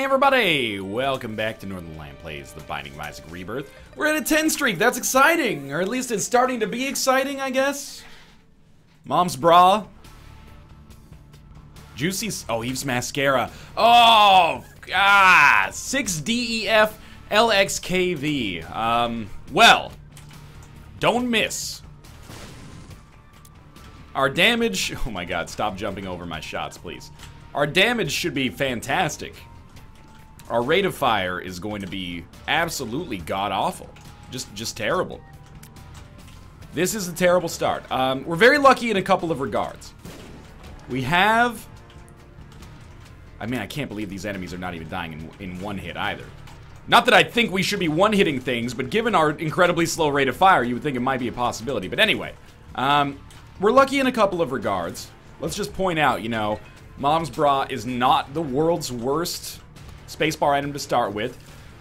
Hey everybody! Welcome back to Northern Lion Plays The Binding of Isaac Rebirth. We're at a 10 streak, that's exciting! Or at least it's starting to be exciting, I guess? Mom's bra. Juicy, Eve's mascara. Oh, 6DEF LXKV. Well, don't miss. Our damage, oh my god, stop jumping over my shots, please. Our damage should be fantastic. Our rate of fire is going to be absolutely god-awful. Just terrible. This is a terrible start. We're very lucky in a couple of regards. We have... I mean, I can't believe these enemies are not even dying in one hit either. Not that I think we should be one-hitting things, but given our incredibly slow rate of fire, you would think it might be a possibility. But anyway, we're lucky in a couple of regards. Let's just point out, you know, Mom's Bra is not the world's worst spacebar item to start with.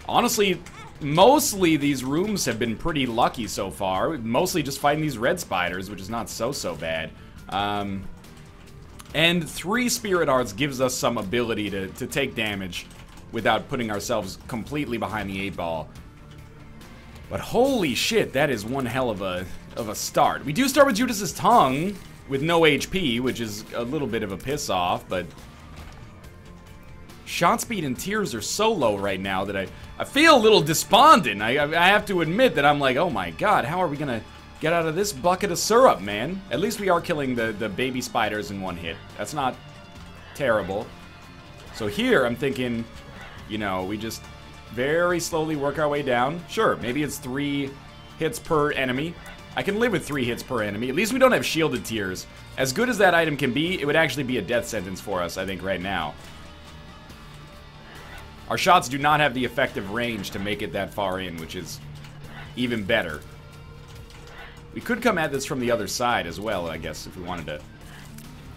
Honestly, mostly these rooms have been pretty lucky so far. Mostly just fighting these red spiders, which is not so bad. And 3 Spirit Hearts gives us some ability to take damage without putting ourselves completely behind the 8-ball. But holy shit, that is one hell of a start. We do start with Judas's tongue with no HP, which is a little bit of a piss off, but shot speed and tears are so low right now that I feel a little despondent. I have to admit that I'm like, oh my god, how are we gonna get out of this bucket of syrup, man? At least we are killing the baby spiders in one hit. That's not terrible. So here, I'm thinking, you know, we just very slowly work our way down. Sure, maybe it's 3 hits per enemy. I can live with 3 hits per enemy. At least we don't have shielded tears. As good as that item can be, it would actually be a death sentence for us, I think, right now. Our shots do not have the effective range to make it that far in, which is even better. We could come at this from the other side as well, I guess, if we wanted to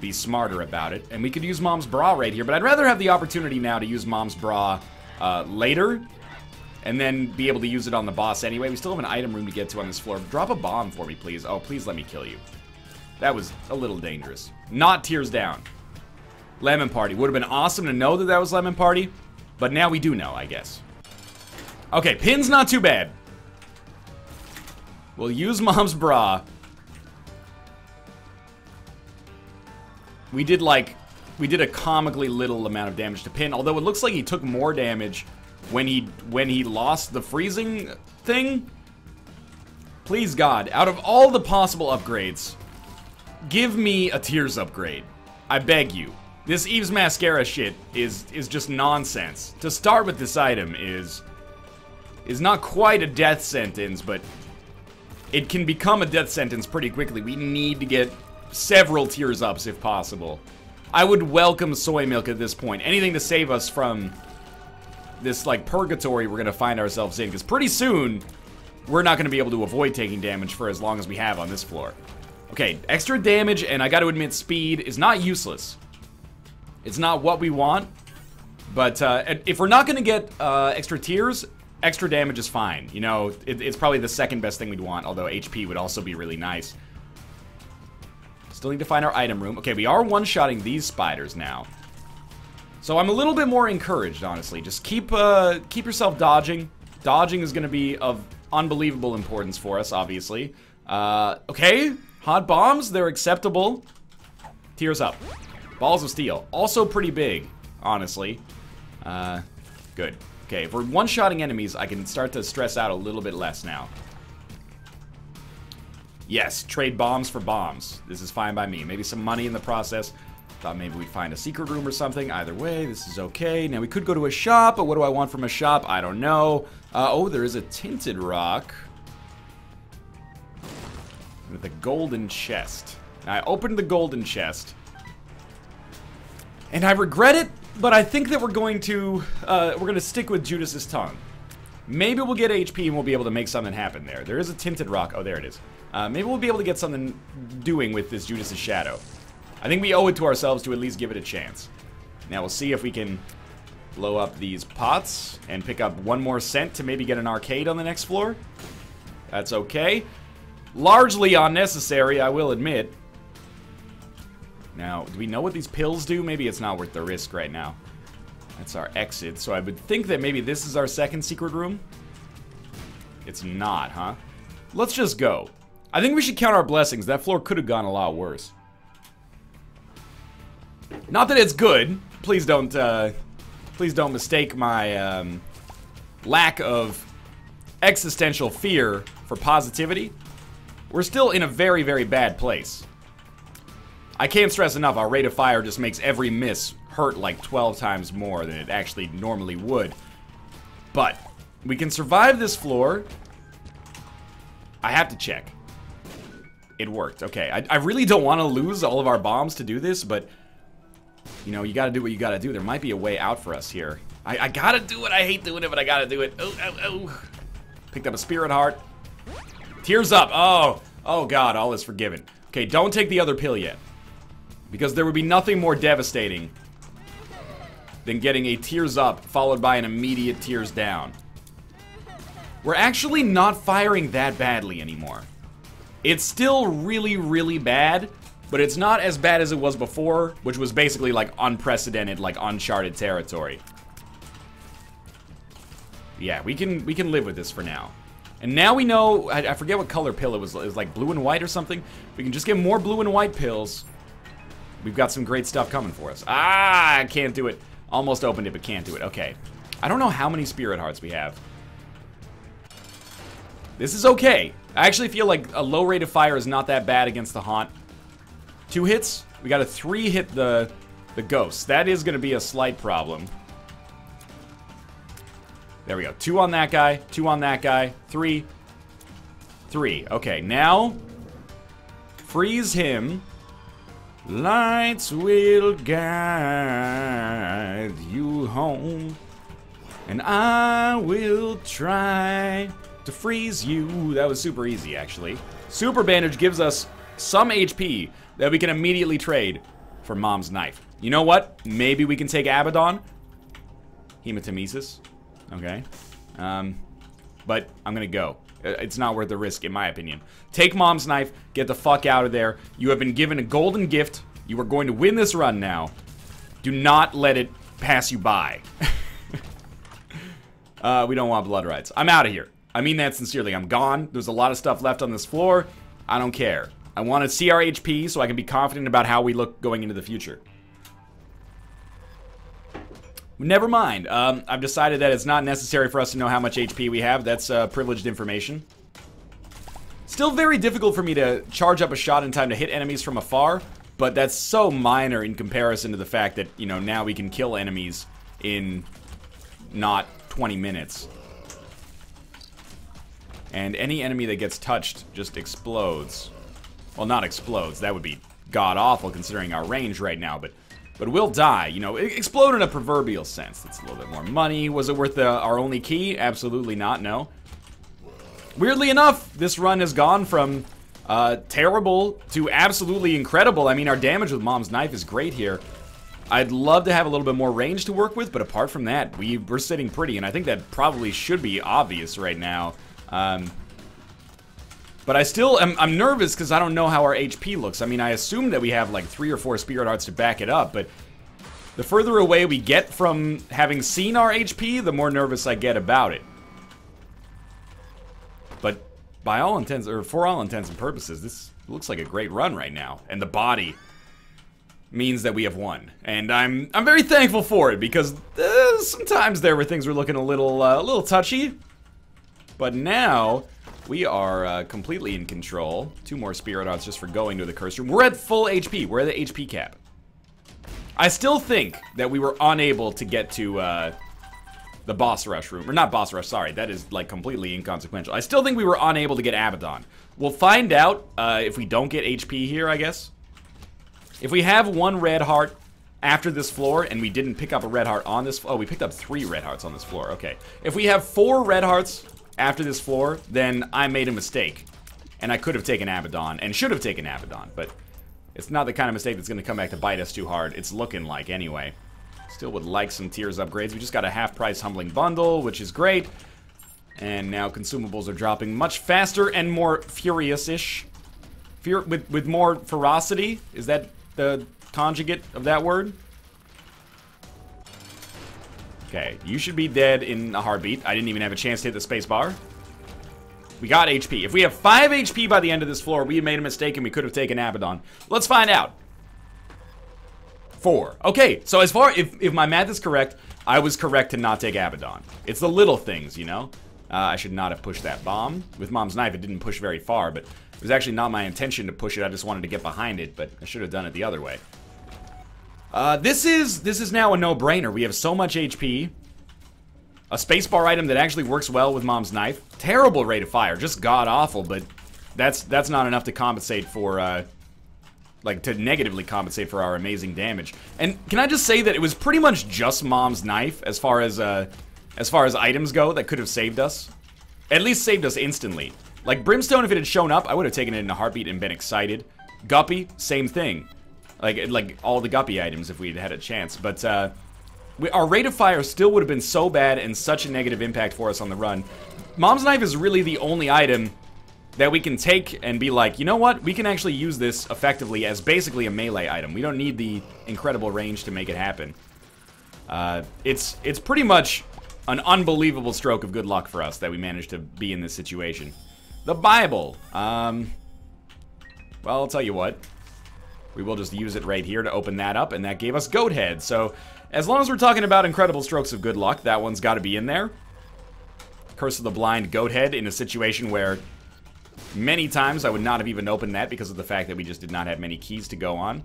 be smarter about it. And we could use Mom's Bra right here, but I'd rather have the opportunity now to use Mom's Bra later, and then be able to use it on the boss anyway. We still have an item room to get to on this floor. Drop a bomb for me, please. Oh, please let me kill you. That was a little dangerous. Not tears down. Lemon Party. Would have been awesome to know that that was Lemon Party, but now we do know, I guess. Okay, pin's not too bad. We'll use Mom's Bra. We did a comically little amount of damage to Pin, although it looks like he took more damage when he lost the freezing thing. Please God, out of all the possible upgrades, give me a tears upgrade. I beg you. This Eve's mascara shit is just nonsense. To start with this item is not quite a death sentence, but it can become a death sentence pretty quickly. We need to get several tears ups if possible. I would welcome soy milk at this point. Anything to save us from this, like, purgatory we're gonna find ourselves in, because pretty soon we're not gonna be able to avoid taking damage for as long as we have on this floor. Okay, extra damage, and I gotta admit, speed is not useless. It's not what we want, but if we're not gonna get extra tears, extra damage is fine. You know, it's probably the second best thing we'd want, although HP would also be really nice. Still need to find our item room. Okay, we are one-shotting these spiders now. So I'm a little bit more encouraged, honestly. Just keep yourself dodging. Dodging is gonna be of unbelievable importance for us, obviously. Okay, hot bombs, they're acceptable. Tears up. Balls of Steel, also pretty big, honestly. Good. Okay, if we're one-shotting enemies, I can start to stress out a little bit less now. Yes, trade bombs for bombs. This is fine by me. Maybe some money in the process. Thought maybe we'd find a secret room or something. Either way, this is okay. Now, we could go to a shop, but what do I want from a shop? I don't know. Oh, there is a tinted rock with a golden chest. Now, I opened the golden chest, and I regret it, but I think that we're going to stick with Judas's tongue. Maybe we'll get HP and we'll be able to make something happen there. There is a tinted rock. Oh, there it is. Maybe we'll be able to get something doing with this Judas's shadow. I think we owe it to ourselves to at least give it a chance. Now we'll see if we can blow up these pots and pick up one more cent to maybe get an arcade on the next floor. That's okay. Largely unnecessary, I will admit. Now, do we know what these pills do? Maybe it's not worth the risk right now. That's our exit. So I would think that maybe this is our second secret room. It's not, huh? Let's just go. I think we should count our blessings. That floor could have gone a lot worse. Not that it's good. Please don't mistake my lack of existential fear for positivity. We're still in a very, very bad place. I can't stress enough, our rate of fire just makes every miss hurt like 12 times more than it actually normally would. But we can survive this floor. I have to check. It worked. Okay, I really don't want to lose all of our bombs to do this, but you know, you gotta do what you gotta do. There might be a way out for us here. I gotta do it. I hate doing it, but I gotta do it. Oh, oh, oh. Picked up a spirit heart. Tears up. Oh God, all is forgiven. Okay, don't take the other pill yet. Because there would be nothing more devastating than getting a tears up followed by an immediate tears down. We're actually not firing that badly anymore. It's still really, really bad, but it's not as bad as it was before, which was basically like unprecedented, like uncharted territory. Yeah, we can live with this for now. And now we know, I forget what color pill it was like blue and white or something. We can just get more blue and white pills. We've got some great stuff coming for us. Ah, I can't do it. Almost opened it, but can't do it. Okay. I don't know how many spirit hearts we have. This is okay. I actually feel like a low rate of fire is not that bad against the haunt. 2 hits. We got to 3 hit the ghost. That is going to be a slight problem. There we go. 2 on that guy. 2 on that guy. 3. 3. Okay, now freeze him. Lights will guide you home, and I will try to freeze you. That was super easy, actually. Super Bandage gives us some HP that we can immediately trade for Mom's Knife. You know what? Maybe we can take Abaddon. Hematemesis. Okay. But I'm gonna go. It's not worth the risk, in my opinion. Take Mom's Knife. Get the fuck out of there. You have been given a golden gift. You are going to win this run now. Do not let it pass you by. We don't want blood rights. I'm out of here. I mean that sincerely. I'm gone. There's a lot of stuff left on this floor. I don't care. I want to see our HP so I can be confident about how we look going into the future. Never mind. I've decided that it's not necessary for us to know how much HP we have. That's privileged information. Still very difficult for me to charge up a shot in time to hit enemies from afar, but that's so minor in comparison to the fact that, you know, now we can kill enemies in not 20 minutes. And any enemy that gets touched just explodes. Well, not explodes. That would be god-awful considering our range right now, but we'll die, you know, explode in a proverbial sense. That's a little bit more money. Was it worth our only key? Absolutely not, no. Weirdly enough, this run has gone from terrible to absolutely incredible. I mean, our damage with Mom's Knife is great here. I'd love to have a little bit more range to work with, but apart from that, we're sitting pretty, and I think that probably should be obvious right now. But I still I'm nervous because I don't know how our HP looks. I mean, I assume that we have like 3 or 4 Spirit Hearts to back it up, but the further away we get from having seen our HP, the more nervous I get about it. But by all intents, or for all intents and purposes, this looks like a great run right now. And the body means that we have won. And I'm very thankful for it because sometimes there were things were looking a little touchy. But now we are completely in control. 2 more Spirit Hearts just for going to the curse room. We're at full HP. We're at the HP cap. I still think that we were unable to get to the boss rush room. Or not boss rush, sorry. That is like completely inconsequential. I still think we were unable to get Abaddon. We'll find out if we don't get HP here, I guess. If we have 1 red heart after this floor and we didn't pick up a red heart on this... Oh, we picked up 3 red hearts on this floor. Okay. If we have 4 red hearts after this floor, then I made a mistake. And I could have taken Abaddon, and should have taken Abaddon, but it's not the kind of mistake that's going to come back to bite us too hard. It's looking like, anyway. Still would like some tiers upgrades. We just got a half-price Humbling Bundle, which is great. And now consumables are dropping much faster and more furious-ish. With more ferocity? Is that the conjugate of that word? Okay, you should be dead in a heartbeat. I didn't even have a chance to hit the space bar. We got HP. If we have 5 HP by the end of this floor, we made a mistake and we could have taken Abaddon. Let's find out. 4. Okay, so as far, if my math is correct, I was correct to not take Abaddon. It's the little things, you know? I should not have pushed that bomb. With Mom's Knife, it didn't push very far, but it was actually not my intention to push it. I just wanted to get behind it, but I should have done it the other way. This is now a no-brainer. We have so much HP. A spacebar item that actually works well with Mom's Knife. Terrible rate of fire, just god-awful, but that's not enough to compensate for, like, to negatively compensate for our amazing damage. And can I just say that it was pretty much just Mom's Knife as far as items go that could have saved us? At least saved us instantly. Like, Brimstone, if it had shown up, I would have taken it in a heartbeat and been excited. Guppy, same thing. Like all the Guppy items if we'd had a chance. But, our rate of fire still would have been so bad and such a negative impact for us on the run. Mom's Knife is really the only item that we can take and be like, you know what? We can actually use this effectively as basically a melee item. We don't need the incredible range to make it happen. It's pretty much an unbelievable stroke of good luck for us that we managed to be in this situation. The Bible. Well, I'll tell you what. We will just use it right here to open that up, and that gave us Goat Head. So, as long as we're talking about incredible strokes of good luck, that one's got to be in there. Curse of the Blind Goat Head in a situation where many times I would not have even opened that because of the fact that we just did not have many keys to go on.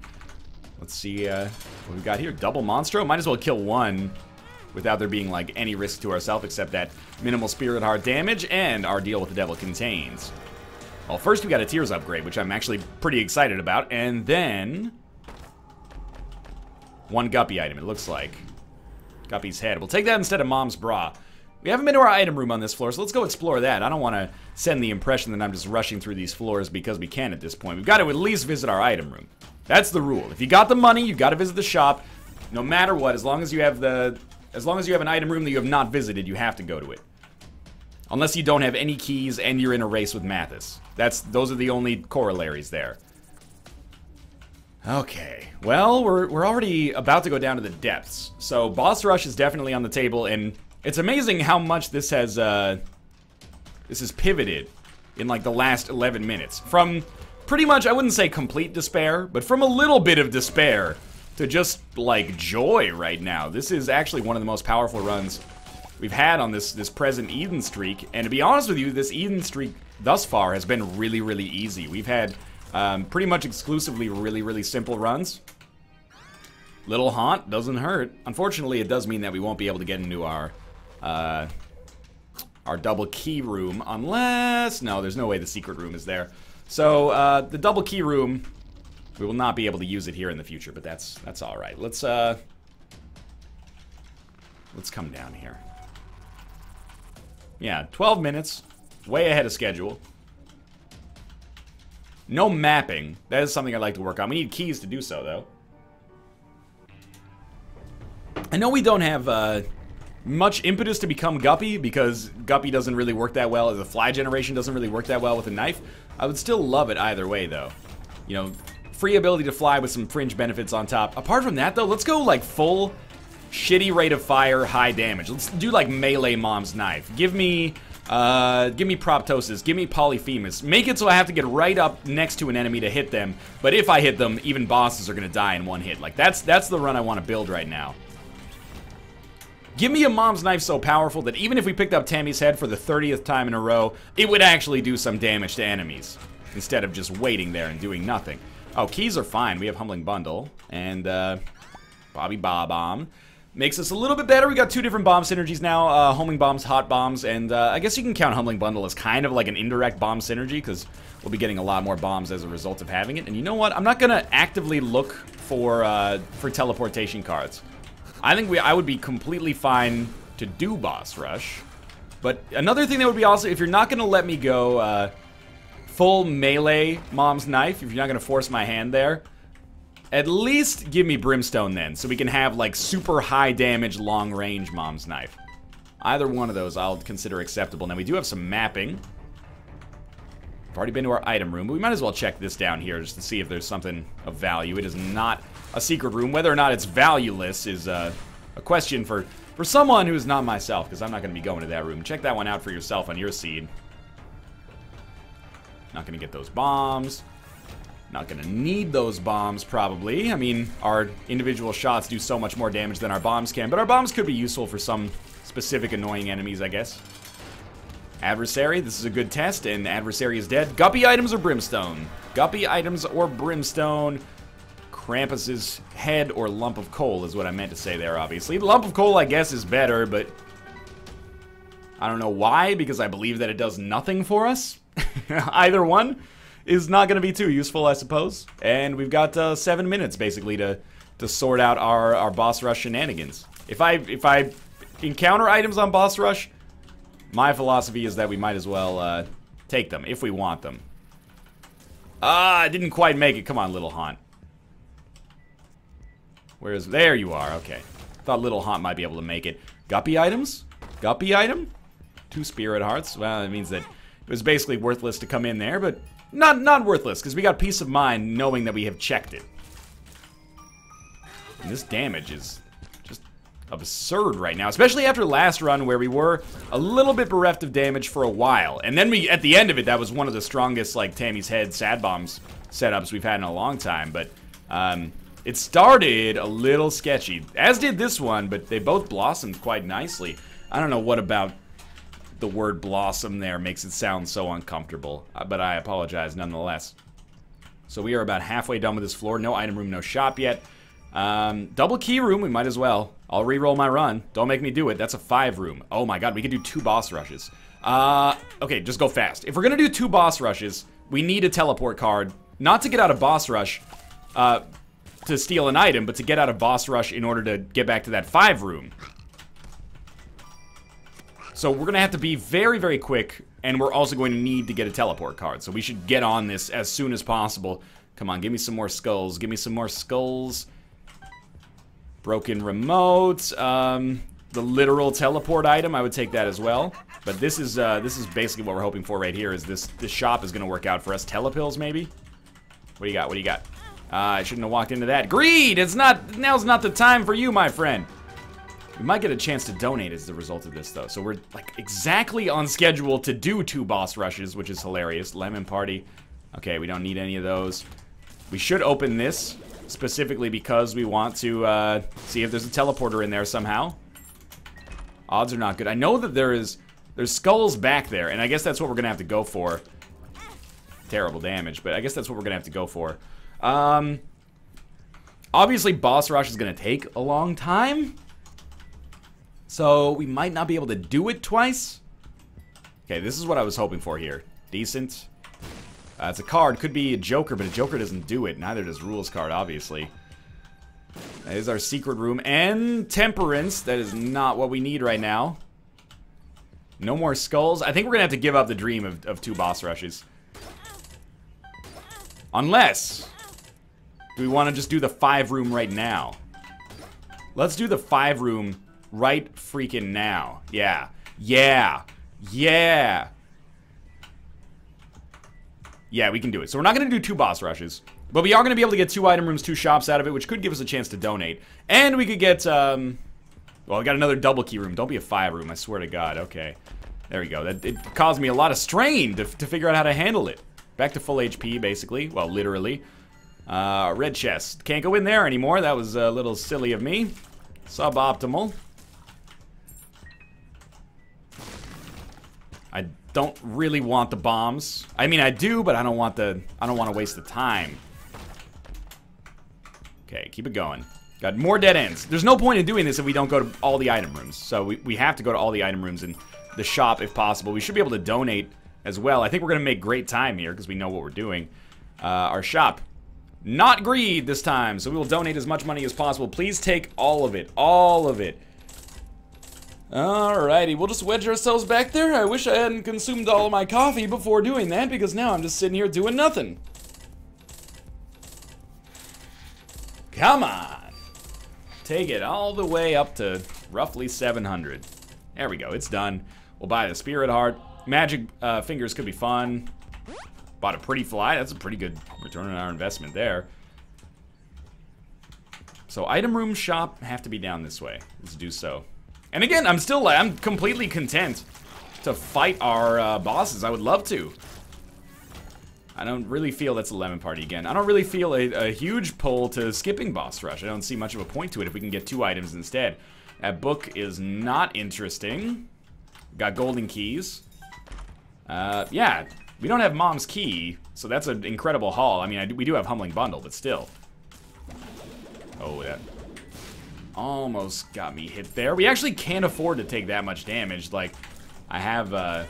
Let's see what we've got here. Double Monstro. Might as well kill one without there being like any risk to ourselves except that minimal Spirit Heart damage and our deal with the devil contains. Well, first we got a Tears upgrade, which I'm actually pretty excited about, and then one Guppy item, it looks like. Guppy's head. We'll take that instead of Mom's bra. We haven't been to our item room on this floor, so let's go explore that. I don't want to send the impression that I'm just rushing through these floors because we can at this point. We've got to at least visit our item room. That's the rule. If you got the money, you've got to visit the shop. No matter what, as long as you have an item room that you have not visited, you have to go to it. Unless you don't have any keys and you're in a race with Mathis. Those are the only corollaries there. Okay, well, we're already about to go down to the depths. So boss rush is definitely on the table, and it's amazing how much this has pivoted in like the last 11 minutes. From pretty much, I wouldn't say complete despair, but from a little bit of despair to just like joy right now. This is actually one of the most powerful runs we've had on this present Eden streak, and to be honest with you, this Eden streak thus far has been really, really easy. We've had pretty much exclusively really, really simple runs. Little haunt doesn't hurt. Unfortunately, it does mean that we won't be able to get into our double key room unless... No, there's no way the secret room is there. So, the double key room, we will not be able to use it here in the future, but that's all right. Let's come down here. Yeah, 12 minutes. Way ahead of schedule. No mapping. That is something I'd like to work on. We need keys to do so, though. I know we don't have much impetus to become Guppy, because Guppy doesn't really work that well. The fly generation doesn't really work that well with a knife. I would still love it either way, though. You know, free ability to fly with some fringe benefits on top. Apart from that, though, let's go, like, full shitty rate of fire, high damage. Let's do, like, melee Mom's Knife. Give me Proptosis. Give me Polyphemus. Make it so I have to get right up next to an enemy to hit them. But if I hit them, even bosses are gonna die in one hit. Like, that's the run I want to build right now. Give me a Mom's Knife so powerful that even if we picked up Tammy's head for the 30th time in a row, it would actually do some damage to enemies, instead of just waiting there and doing nothing. Oh, keys are fine. We have Humbling Bundle, and Bobby Bob-Bomb. Makes us a little bit better. We got 2 different bomb synergies now, homing bombs, hot bombs, and I guess you can count Humbling Bundle as kind of like an indirect bomb synergy, because we'll be getting a lot more bombs as a result of having it. And you know what? I'm not gonna actively look for teleportation cards. I think I would be completely fine to do boss rush. But another thing that would be awesome, if you're not gonna let me go full melee Mom's Knife, if you're not gonna force my hand there, at least give me Brimstone then, so we can have like super high damage, long range Mom's Knife. Either one of those I'll consider acceptable. Now we do have some mapping. I've already been to our item room, but we might as well check this down here just to see if there's something of value. It is not a secret room. Whether or not it's valueless is a question for For someone who's not myself, because I'm not going to be going to that room. Check that one out for yourself on your seed. Not going to get those bombs. Not going to need those bombs, probably. I mean, our individual shots do so much more damage than our bombs can, but our bombs could be useful for some specific annoying enemies, I guess. Adversary, this is a good test, and adversary is dead. Guppy items or brimstone? Guppy items or brimstone? Krampus's head or lump of coal is what I meant to say there, obviously. The lump of coal, I guess, is better, but I don't know why, because I believe that it does nothing for us. Either one is not going to be too useful, I suppose. And we've got 7 minutes, basically, to sort out our boss rush shenanigans. If I encounter items on boss rush, my philosophy is that we might as well take them, if we want them. I didn't quite make it. Come on, Little Haunt. There you are, okay. Thought Little Haunt might be able to make it. Guppy items? Guppy item? 2 spirit hearts. Well, it means that it was basically worthless to come in there, but not worthless, because we got peace of mind knowing that we have checked it. And this damage is just absurd right now, especially after last run where we were a little bit bereft of damage for a while. And then at the end of it, that was one of the strongest, like, Tammy's Head Sad Bombs setups we've had in a long time, but, it started a little sketchy, as did this one, but they both blossomed quite nicely. I don't know what about the word blossom there makes it sound so uncomfortable, but I apologize nonetheless. So we are about halfway done with this floor. No item room, no shop yet. Double key room, we might as well. I'll re-roll my run. Don't make me do it. That's a 5 room. Oh my god, we could do 2 boss rushes. Okay, just go fast. If we're gonna do 2 boss rushes, we need a teleport card. Not to get out of boss rush, to steal an item, but to get out of boss rush in order to get back to that 5 room. So we're gonna have to be very, very quick, and we're also going to need to get a teleport card. So we should get on this as soon as possible. Come on, give me some more skulls. Give me some more skulls. Broken remote. The literal teleport item, I would take that as well. But this is basically what we're hoping for right here. Is this shop is gonna work out for us? Telepills, maybe? What do you got? What do you got? I shouldn't have walked into that. Greed! Now's not the time for you, my friend. We might get a chance to donate as a result of this, though. So we're, like, exactly on schedule to do 2 boss rushes, which is hilarious. Lemon Party. Okay, we don't need any of those. We should open this, specifically because we want to see if there's a teleporter in there somehow. Odds are not good. I know that there's skulls back there, and I guess that's what we're gonna have to go for. Terrible damage, but I guess that's what we're gonna have to go for. Obviously, boss rush is gonna take a long time, so we might not be able to do it twice. Okay, this is what I was hoping for here. Decent. It's a card. Could be a Joker, but a Joker doesn't do it. Neither does Rules card, obviously. That is our secret room. And Temperance. That is not what we need right now. No more skulls. I think we're gonna have to give up the dream of 2 boss rushes. Unless... do we want to just do the 5 room right now? Let's do the 5 room right freaking now. Yeah. Yeah. Yeah. Yeah, we can do it. So we're not going to do 2 boss rushes. But we are going to be able to get 2 item rooms, 2 shops out of it, which could give us a chance to donate. And we could get, well, we got another double key room. Don't be a 5 room, I swear to God. Okay. There we go. It caused me a lot of strain to figure out how to handle it. Back to full HP, basically. Well, literally. Red chest. Can't go in there anymore. That was a little silly of me. Suboptimal. I don't really want the bombs. I mean, I do, but I don't want to waste the time. Okay, keep it going. Got more dead ends. There's no point in doing this if we don't go to all the item rooms. So we have to go to all the item rooms in the shop if possible. We should be able to donate as well. I think we're going to make great time here because we know what we're doing. Our shop. Not greed this time, so we will donate as much money as possible. Please take all of it. All of it. Alrighty, we'll just wedge ourselves back there. I wish I hadn't consumed all of my coffee before doing that, because now I'm just sitting here doing nothing. Come on. Take it all the way up to roughly 700. There we go, it's done. We'll buy the Spirit Heart. Magic Fingers could be fun. Bought a Pretty Fly. That's a pretty good return on our investment there. So item room shop have to be down this way. Let's do so. And again, I'm completely content to fight our bosses. I would love to. I don't really feel that's a lemon party again. I don't really feel a huge pull to skipping boss rush. I don't see much of a point to it if we can get 2 items instead. That book is not interesting. Got golden keys. Yeah, we don't have Mom's key, so that's an incredible haul. I mean, we do have Humbling Bundle, but still. Oh, that almost got me hit there. We actually can't afford to take that much damage. Like, I have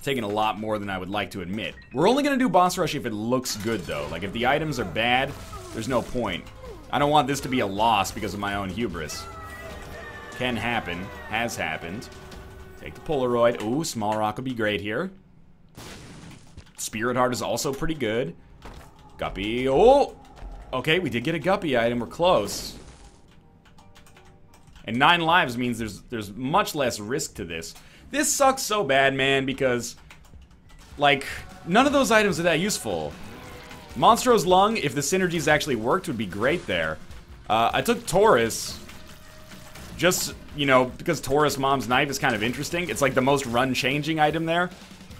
taken a lot more than I would like to admit. We're only gonna do boss rush if it looks good, though. Like, if the items are bad, there's no point. I don't want this to be a loss because of my own hubris. Can happen. Has happened. Take the Polaroid. Ooh, small rock would be great here. Spirit Heart is also pretty good. Guppy. Oh! Okay, we did get a Guppy item. We're close. And 9 lives means there's much less risk to this. This sucks so bad, man, because, like, none of those items are that useful. Monstro's Lung, if the synergies actually worked, would be great there. I took Taurus, just, you know, because Taurus Mom's Knife is kind of interesting. It's like the most run-changing item there.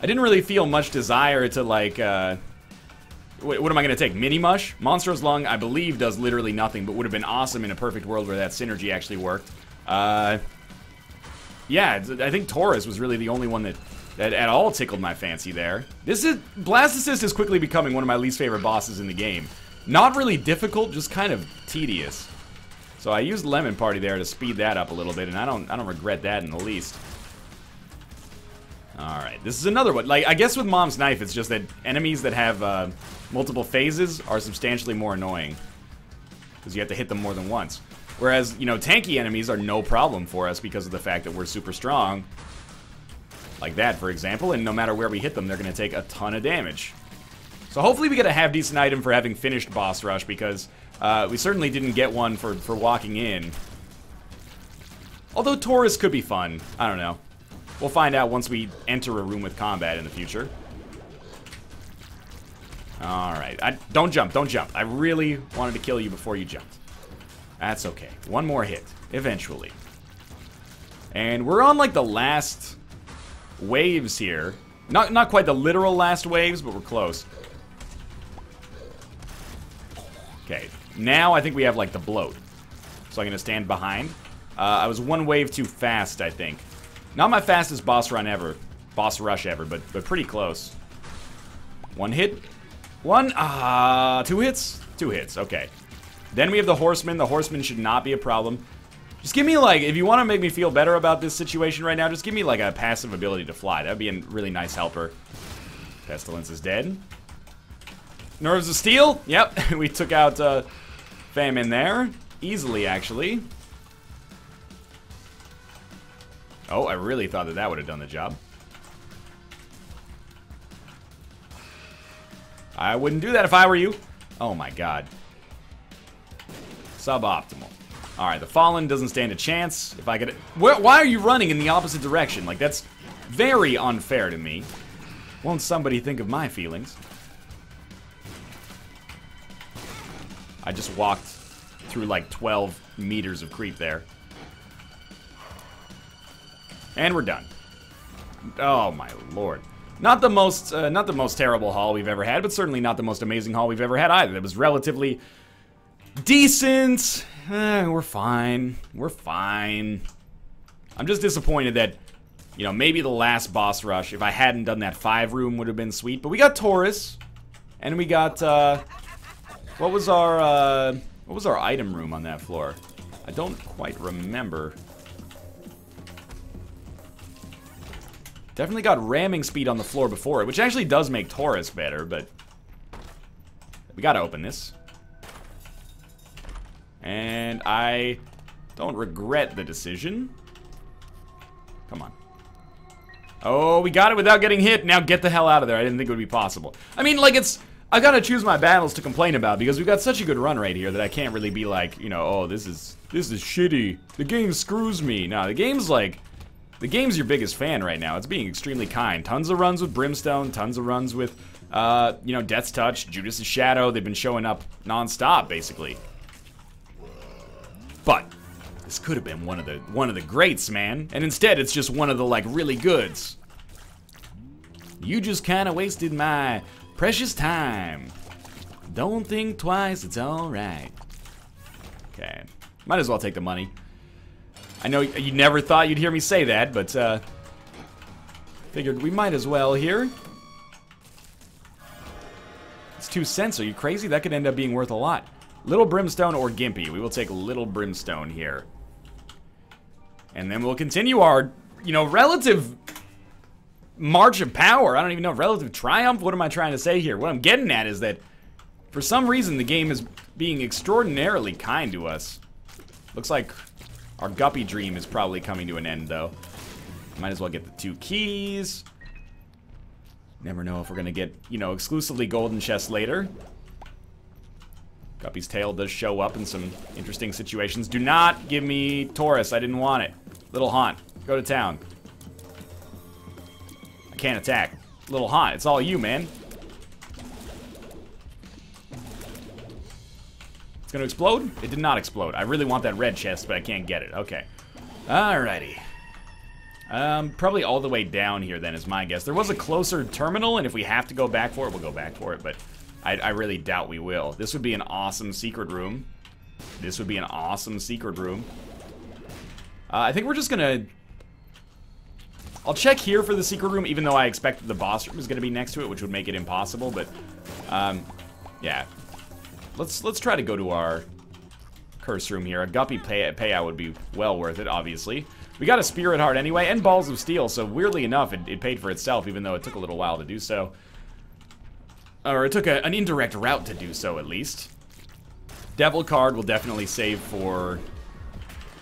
I didn't really feel much desire to, like, what am I going to take? Mini Mush? Monstro's Lung, I believe, does literally nothing, but would have been awesome in a perfect world where that synergy actually worked. Yeah, I think Taurus was really the only one that at all tickled my fancy there. Blastocyst is quickly becoming one of my least favorite bosses in the game. Not really difficult, just kind of tedious. So I used Lemon Party there to speed that up a little bit, and I don't regret that in the least. Alright, this is another one. Like, I guess with Mom's Knife, it's just that enemies that have multiple phases are substantially more annoying. Because you have to hit them more than once. Whereas, you know, tanky enemies are no problem for us because of the fact that we're super strong. Like that, for example, and no matter where we hit them, they're going to take a ton of damage. So hopefully we get a half-decent item for having finished Boss Rush, because we certainly didn't get one for walking in. Although Taurus could be fun. I don't know. We'll find out once we enter a room with combat in the future. Alright. Don't jump, don't jump. I really wanted to kill you before you jumped. That's okay. One more hit, eventually. And we're on, like, the last waves here. Not quite the literal last waves, but we're close. Okay, now I think we have, like, the bloat. So I'm gonna stand behind. I was one wave too fast, I think. Not my fastest boss rush ever, but pretty close. One hit. Two hits? 2 hits, okay. Then we have the Horseman. The Horseman should not be a problem. Just give me, like, if you want to make me feel better about this situation right now, just give me, like, a passive ability to fly. That would be a really nice helper. Pestilence is dead. Nerves of Steel. Yep, we took out Famine there. Easily, actually. Oh, I really thought that would have done the job. I wouldn't do that if I were you. Oh my god. Suboptimal. Alright, the Fallen doesn't stand a chance. If I could... Why are you running in the opposite direction? Like, that's very unfair to me. Won't somebody think of my feelings? I just walked through like 12 meters of creep there. And we're done. Oh my lord. Not the most terrible haul we've ever had, but certainly not the most amazing haul we've ever had either. It was relatively decent. We're fine. We're fine. I'm just disappointed that, you know, maybe the last boss rush, if I hadn't done that 5 room, would have been sweet. But we got Taurus, and we got what was our item room on that floor? I don't quite remember. Definitely got ramming speed on the floor before it, which actually does make Taurus better, but we gotta open this. And I don't regret the decision. Come on. Oh, we got it without getting hit. Now get the hell out of there. I didn't think it would be possible. I mean, like, I gotta choose my battles to complain about, because we've got such a good run right here that I can't really be like, you know, oh, this is shitty. The game screws me. No, the game's your biggest fan right now. It's being extremely kind. Tons of runs with Brimstone, tons of runs with, you know, Death's Touch, Judas' Shadow. They've been showing up non-stop, basically. But This could have been one of the greats, man. And instead, it's just one of the, like, really goods. You just kind of wasted my precious time. Don't think twice, it's alright. Okay. Might as well take the money. I know you never thought you'd hear me say that, but, figured we might as well here. It's 2 cents, are you crazy? That could end up being worth a lot. Little Brimstone or Gimpy. We will take Little Brimstone here. And then we'll continue our, you know, relative march of power. I don't even know, relative triumph? What am I trying to say here? What I'm getting at is that for some reason the game is being extraordinarily kind to us. Looks like our Guppy dream is probably coming to an end, though. Might as well get the 2 keys. Never know if we're gonna get, you know, exclusively golden chests later. Guppy's tail does show up in some interesting situations. Do not give me Taurus. I didn't want it. Little Haunt, go to town. I can't attack. Little Haunt, it's all you, man. It's gonna explode? It did not explode. I really want that red chest, but I can't get it. Okay. Alrighty. Probably all the way down here then is my guess. There was a closer terminal, and if we have to go back for it, we'll go back for it, but I really doubt we will. This would be an awesome secret room. This would be an awesome secret room. I think we're just gonna... I'll check here for the secret room, even though I expected the boss room is gonna be next to it, which would make it impossible, but, yeah. Let's try to go to our curse room here. A Guppy payout would be well worth it, obviously. We got a Spirit Heart anyway, and Balls of Steel, so weirdly enough, it paid for itself, even though it took a little while to do so. Or it took an indirect route to do so, at least. Devil card will definitely save for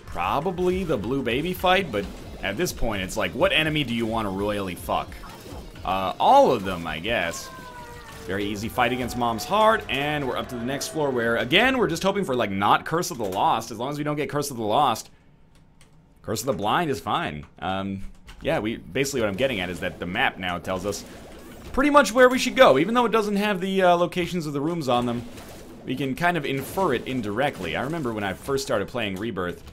probably the Blue Baby fight, but at this point, it's like, what enemy do you want to royally fuck? All of them, I guess. Very easy fight against Mom's Heart, and we're up to the next floor where, again, we're just hoping for, like, not Curse of the Lost. As long as we don't get Curse of the Lost, Curse of the Blind is fine. Yeah, basically what I'm getting at is that the map now tells us pretty much where we should go. Even though it doesn't have the locations of the rooms on them, we can kind of infer it indirectly. I remember when I first started playing Rebirth,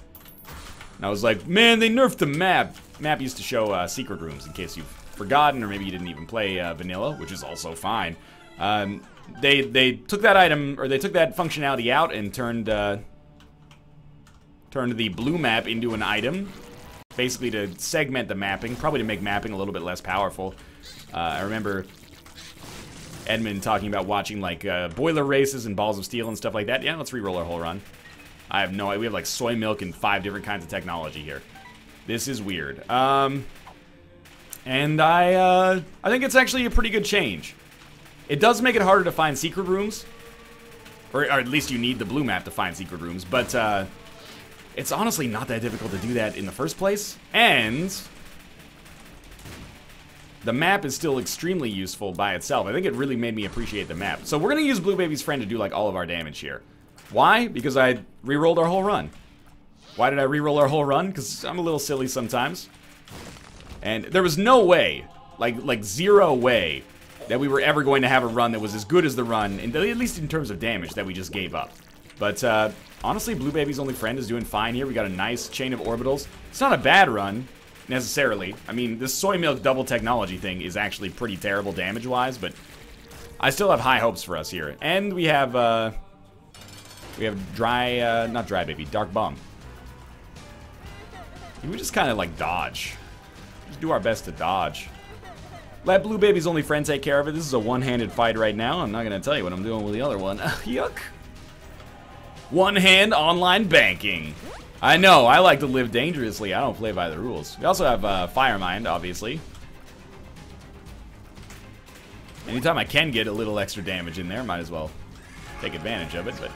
and I was like, man, they nerfed the map. Map used to show secret rooms, in case you've forgotten, or maybe you didn't even play vanilla, which is also fine. They took that item, or they took that functionality out and turned the blue map into an item, basically to segment the mapping, probably to make mapping a little bit less powerful. I remember Edmund talking about watching, like, boiler races and Balls of Steel and stuff like that. Yeah, let's re-roll our whole run. I have no idea. We have, like, soy milk and 5 different kinds of technology here. This is weird. And I think it's actually a pretty good change. It does make it harder to find secret rooms, or at least you need the blue map to find secret rooms, but it's honestly not that difficult to do that in the first place, and the map is still extremely useful by itself. I think it really made me appreciate the map. So we're going to use Blue Baby's friend to do, like, all of our damage here. Why? Because I re-rolled our whole run. Why did I re-roll our whole run? Because I'm a little silly sometimes. And there was no way, like zero way, that we were ever going to have a run that was as good as the run, at least in terms of damage, that we just gave up. But honestly, Blue Baby's only friend is doing fine here. We got a nice chain of orbitals. It's not a bad run, necessarily. I mean, this soy milk double technology thing is actually pretty terrible damage-wise, but I still have high hopes for us here. And we have not Dry Baby, Dark Bum. We just kind of, like, dodge. Just do our best to dodge. Let Blue Baby's only friend take care of it. This is a one-handed fight right now. I'm not going to tell you what I'm doing with the other one. Yuck. One-hand online banking. I know, I like to live dangerously. I don't play by the rules. We also have Fire Mind, obviously. Anytime I can get a little extra damage in there, might as well take advantage of it, but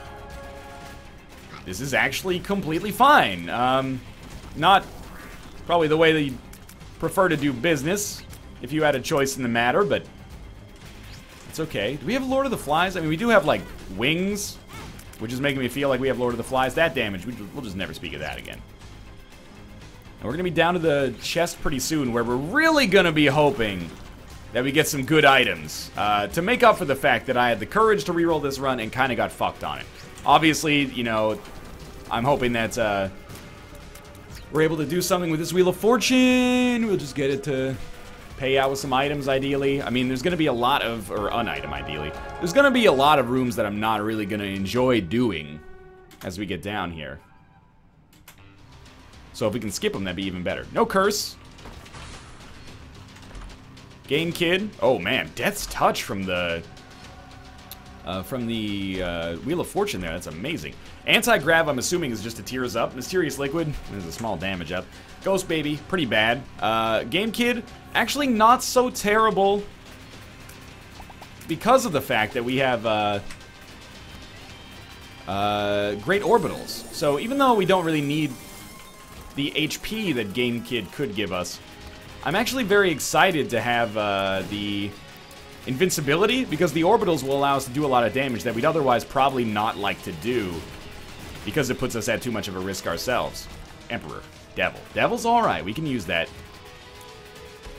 this is actually completely fine. Not probably the way that you prefer to do business if you had a choice in the matter, but it's okay. Do we have Lord of the Flies? I mean, we do have, like, wings, which is making me feel like we have Lord of the Flies. That damage, we'll just never speak of that again. And we're going to be down to the chest pretty soon, where we're really going to be hoping that we get some good items to make up for the fact that I had the courage to reroll this run and kind of got fucked on it. Obviously, you know, I'm hoping that we're able to do something with this Wheel of Fortune. We'll just get it to pay out with some items, ideally. I mean, there's going to be a lot of, or an item, ideally. There's going to be a lot of rooms that I'm not really going to enjoy doing as we get down here. So if we can skip them, that'd be even better. No curse. Game Kid. Oh, man. Death's Touch from the Wheel of Fortune there. That's amazing. Anti-Grav, I'm assuming, is just a Tears Up. Mysterious Liquid. There's a small damage up. Ghost Baby. Pretty bad. Game Kid. Actually not so terrible because of the fact that we have great orbitals. So even though we don't really need the HP that Game Kid could give us, I'm actually very excited to have the invincibility, because the orbitals will allow us to do a lot of damage that we'd otherwise probably not like to do, because it puts us at too much of a risk ourselves. Emperor. Devil. Devil's alright, we can use that.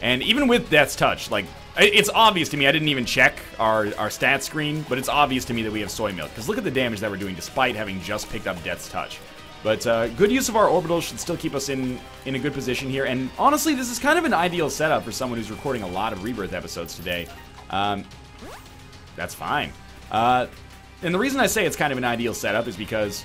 And even with Death's Touch, like, it's obvious to me, I didn't even check our stat screen, but it's obvious to me that we have Soy Milk, because look at the damage that we're doing despite having just picked up Death's Touch. But good use of our orbitals should still keep us in a good position here, and honestly, this is kind of an ideal setup for someone who's recording a lot of Rebirth episodes today. That's fine. And the reason I say it's kind of an ideal setup is because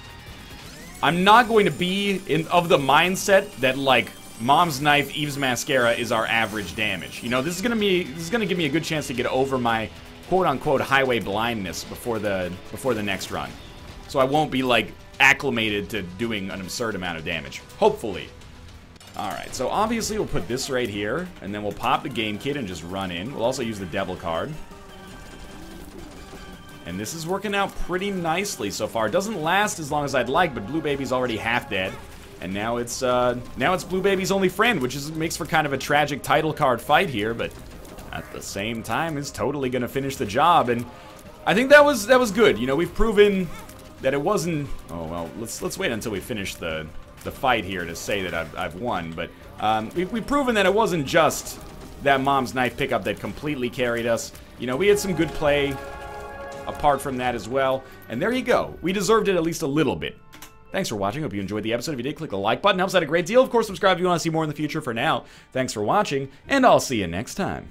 I'm not going to be of the mindset that, like, Mom's Knife, Eve's Mascara is our average damage. You know, this is gonna give me a good chance to get over my quote-unquote highway blindness before the next run. So I won't be, like, acclimated to doing an absurd amount of damage. Hopefully. Alright, so obviously we'll put this right here, and then we'll pop the Game Kit and just run in. We'll also use the Devil card. And this is working out pretty nicely so far. It doesn't last as long as I'd like, but Blue Baby's already half dead. And now it's Blue Baby's only friend, which makes for kind of a tragic title card fight here, but at the same time is totally gonna finish the job. And I think that was good. You know, we've proven that it wasn't. Oh well, let's wait until we finish the fight here to say that I've won. But we've proven that it wasn't just that Mom's Knife pickup that completely carried us. You know, we had some good play apart from that as well. And there you go. We deserved it at least a little bit. Thanks for watching. Hope you enjoyed the episode. If you did, click the like button. Helps out a great deal. Of course, subscribe if you want to see more in the future. For now, thanks for watching, and I'll see you next time.